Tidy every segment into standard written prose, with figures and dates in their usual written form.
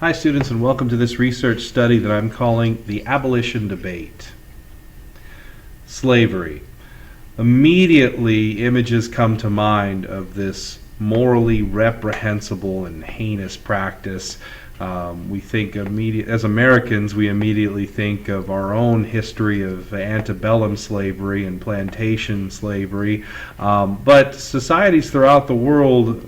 Hi students, and welcome to this research study that I'm calling the Abolition Debate. Slavery. Immediately images come to mind of this morally reprehensible and heinous practice. We think as Americans, we immediately think of our own history of antebellum slavery and plantation slavery, but societies throughout the world,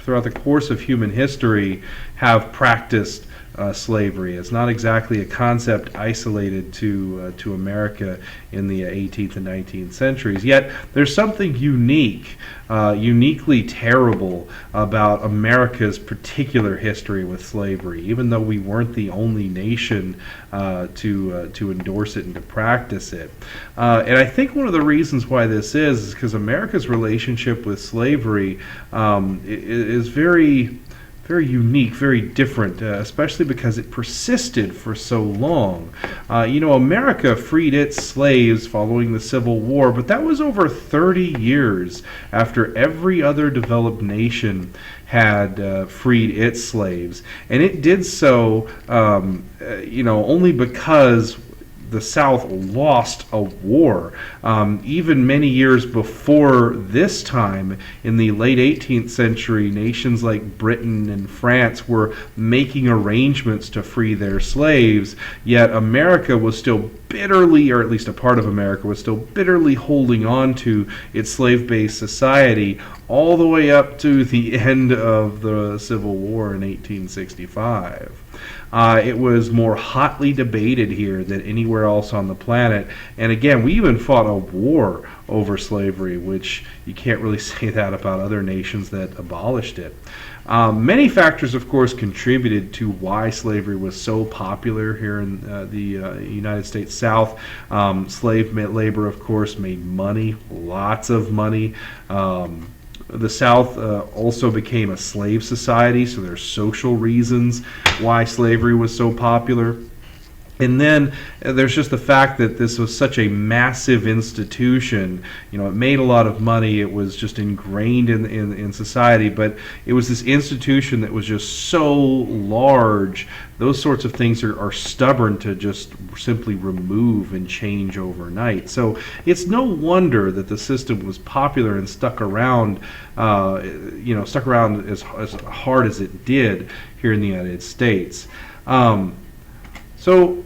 throughout the course of human history, have practiced slavery. It's not exactly a concept isolated to America in the 18th and 19th centuries. Yet there's something uniquely terrible about America's particular history with slavery, even though we weren't the only nation to endorse it and to practice it. And I think one of the reasons why this is because America's relationship with slavery is very unique, very different, especially because it persisted for so long. America freed its slaves following the Civil War, but that was over 30 years after every other developed nation had freed its slaves. And it did so, only because the South lost a war. Even many years before this time, in the late 18th century, nations like Britain and France were making arrangements to free their slaves, yet America was still bitterly, or at least a part of America, was still bitterly holding on to its slave-based society all the way up to the end of the Civil War in 1865. It was more hotly debated here than anywhere else on the planet. And again, we even fought a war over slavery, which you can't really say that about other nations that abolished it. Many factors, of course, contributed to why slavery was so popular here in the United States South. Slave labor, of course, made money, lots of money. The South also became a slave society, so there's social reasons why slavery was so popular. And then there's just the fact that this was such a massive institution. It made a lot of money. It was just ingrained in society, but it was this institution that was just so large. Those sorts of things are stubborn to just simply remove and change overnight. So it's no wonder that the system was popular and stuck around as hard as it did here in the United States. So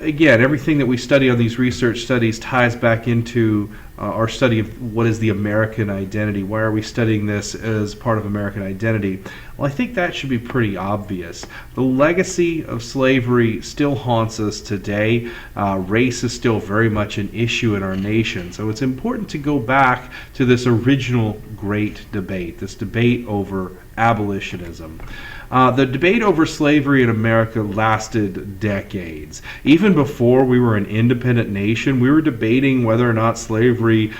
again, everything that we study on these research studies ties back into our study of what is the American identity. Why are we studying this as part of American identity? Well, I think that should be pretty obvious. The legacy of slavery still haunts us today. Race is still very much an issue in our nation. So it's important to go back to this original great debate, this debate over abolitionism. The debate over slavery in America lasted decades. Even before we were an independent nation, we were debating whether or not slavery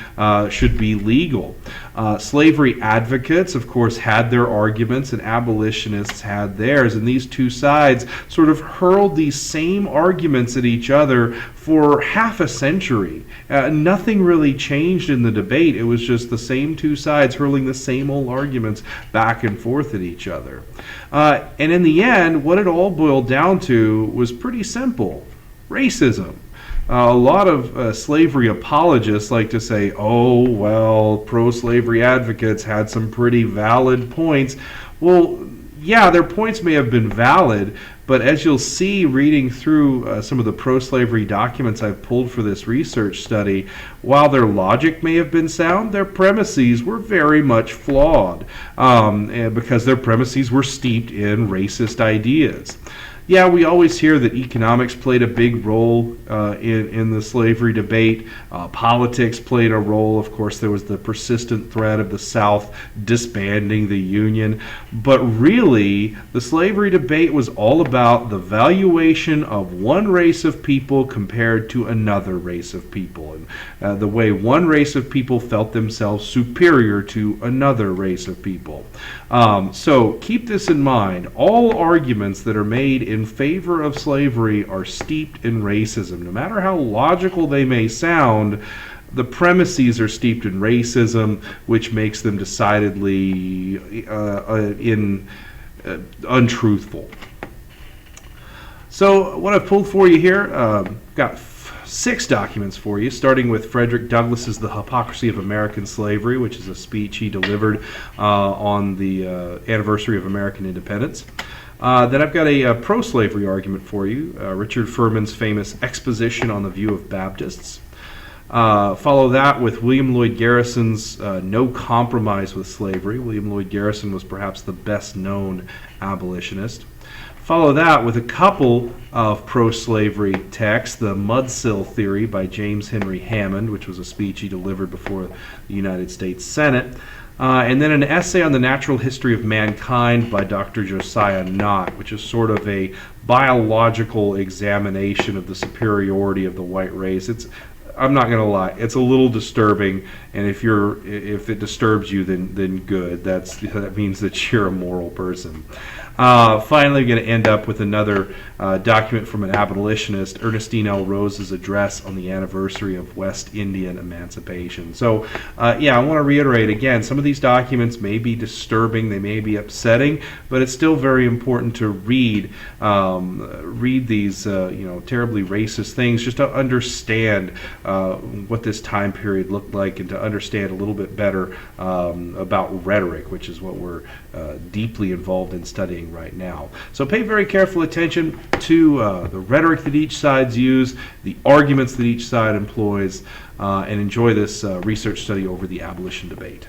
should be legal. Slavery advocates, of course, had their arguments, and abolitionists had theirs, and these two sides sort of hurled these same arguments at each other for half a century. Nothing really changed in the debate. It was just the same two sides hurling the same old arguments back and forth at each other. And in the end, what it all boiled down to was pretty simple: racism. A lot of slavery apologists like to say, oh, well, pro-slavery advocates had some pretty valid points. Well, yeah, their points may have been valid, but as you'll see reading through some of the pro-slavery documents I've pulled for this research study, while their logic may have been sound, their premises were very much flawed because their premises were steeped in racist ideas. Yeah, we always hear that economics played a big role in the slavery debate. Politics played a role. Of course, there was the persistent threat of the South disbanding the Union. But really, the slavery debate was all about the valuation of one race of people compared to another race of people, and the way one race of people felt themselves superior to another race of people. So keep this in mind. All arguments that are made in favor of slavery are steeped in racism. No matter how logical they may sound, the premises are steeped in racism, which makes them decidedly untruthful. So what I've pulled for you here, got 6 documents for you, starting with Frederick Douglass's The Hypocrisy of American Slavery, which is a speech he delivered on the anniversary of American independence. Then I've got a pro-slavery argument for you, Richard Furman's famous Exposition on the View of Baptists. Follow that with William Lloyd Garrison's No Compromise with Slavery. William Lloyd Garrison was perhaps the best known abolitionist. Follow that with a couple of pro-slavery texts, The Mudsill Theory by James Henry Hammond, which was a speech he delivered before the United States Senate, and then an essay on the natural history of mankind by Dr. Josiah Nott, which is sort of a biological examination of the superiority of the white race. I'm not going to lie, it's a little disturbing, and if it disturbs you, then good. That means that you're a moral person. Finally, we're going to end up with another document from an abolitionist, Ernestine L. Rose's address on the anniversary of West Indian emancipation. So, yeah, I want to reiterate again, some of these documents may be disturbing, they may be upsetting, but it's still very important to read these terribly racist things, just to understand what this time period looked like, and to understand a little bit better about rhetoric, which is what we're deeply involved in studying right now. So pay very careful attention to the rhetoric that each side's use, the arguments that each side employs, and enjoy this research study over the abolition debate.